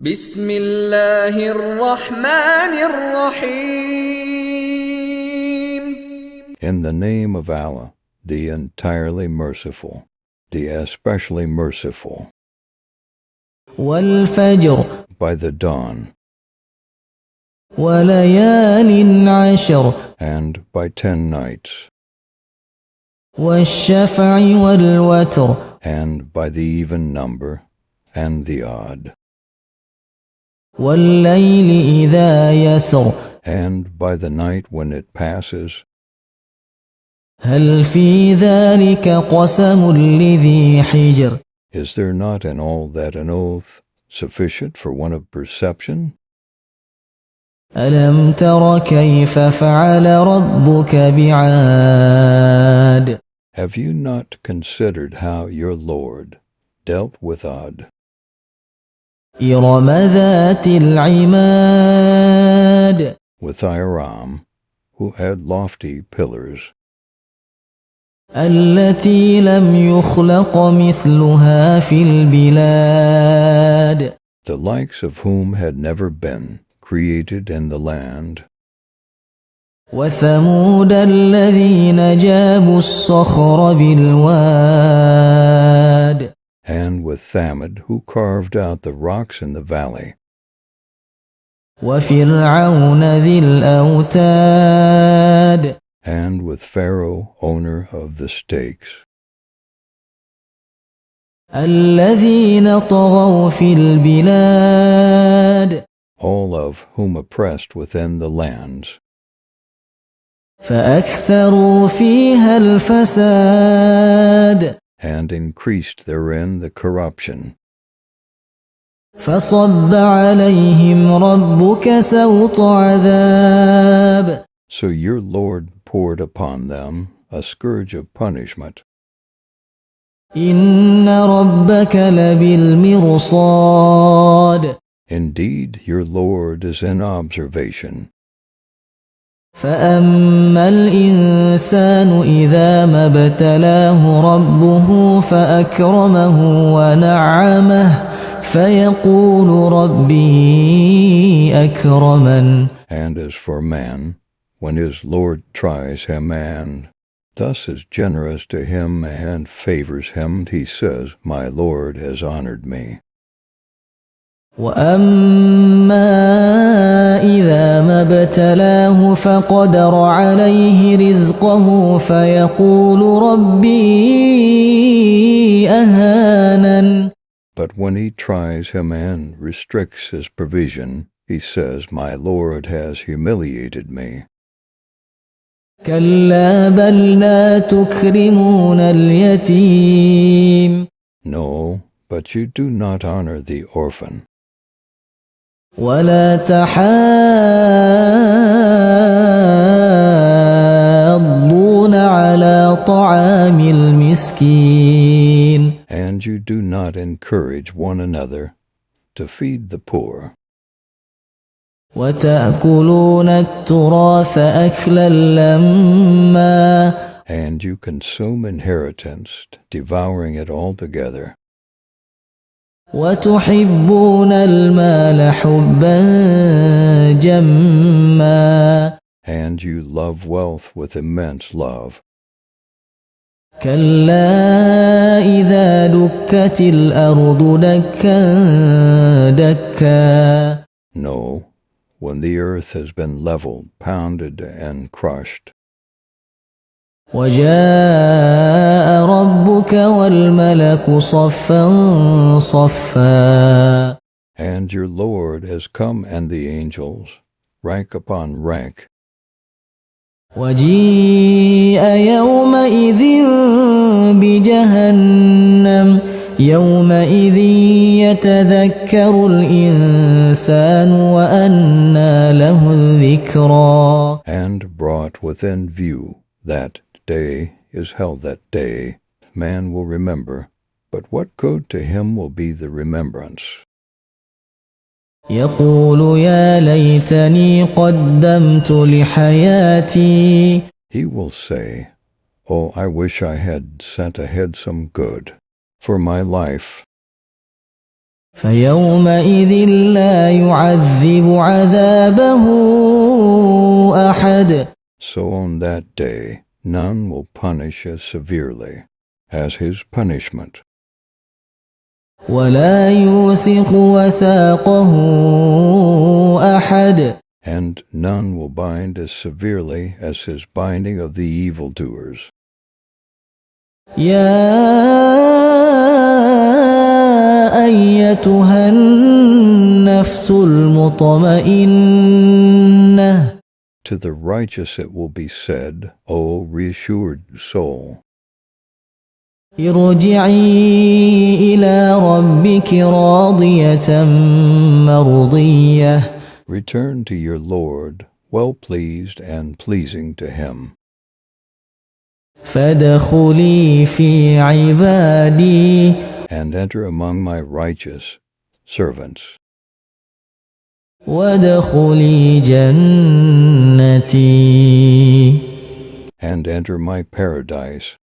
بسم الله الرحمن الرحيم. In the name of Allah, the entirely merciful, the especially merciful. والفجر By the dawn, وليال عشر and by 10 nights, والشفع والوتر and by the even number and the odd, والليل إذا يسر and by the night when it passes. هل في ذلك قسم لذي حجر Is there not in all that an oath sufficient for one of perception? ألم تر كيف فعل ربك بعاد Have you not considered how your Lord dealt with Ad, إرم ذات العماد with Iram, who had lofty pillars, التي لم يخلق مثلها في البلاد the likes of whom had never been created in the land, وثمود الذين جابوا الصخر بالواد and with Thamud, who carved out the rocks in the valley, وفرعون ذي الأوتاد and with Pharaoh, owner of the stakes, الذين طغوا في البلاد all of whom oppressed within the lands, فأكثروا فيها الفساد and increased therein the corruption. فصب عليهم ربك سوط عذاب So your Lord poured upon them a scourge of punishment. إن ربك لبالمرصاد Indeed, your Lord is in observation. فأما الإنسان إذا ما ابتلاه ربه فأكرمه ونعمه فيقول ربي أكرمن And as for man, when his Lord tries him and thus is generous to him and favors him, he says, My Lord has honored me. وأما إذا ما ابتلاه فقدر عليه رزقه فيقول ربي أهانن But when he tries him and restricts his provision, he says, My Lord has humiliated me. كلا بل لا تكرمون اليتيم No, but you do not honor the orphan, ولا تحاضون على طعام المسكين and you do not encourage one another to feed the poor, وتأكلون التراث أكلا لما and you consume inheritance, devouring it altogether, وتحبون المال حبا جما and you love wealth with immense love. كلا إذا دكت الأرض دكا دكا No, when the earth has been leveled, pounded, and crushed, وجاء ربك والملك صفا صفا and your Lord has come and the angels, rank upon rank, وجيء يومئذ بجهنم يومئذ يتذكر الإنسان وأنى له الذكرى and brought within view that day is held that day. Man will remember, but what good to him will be the remembrance? يقول يا ليتني قدمت لحياتي He will say, Oh, I wish I had sent ahead some good for my life. فيومئذ لا يعذب عذابه أحد. So on that day, none will punish as severely as his punishment, ولا يوثق وثاقه أحد. and none will bind as severely as his binding of the evildoers. يا أيتها النفس المطمئنة. To the righteous it will be said, O reassured soul, ارجعي إلى ربك راضية مرضية. return to your Lord, well pleased and pleasing to him. فادخلي في عبادي. And enter among my righteous servants. وادخلي جنتي. And enter my paradise.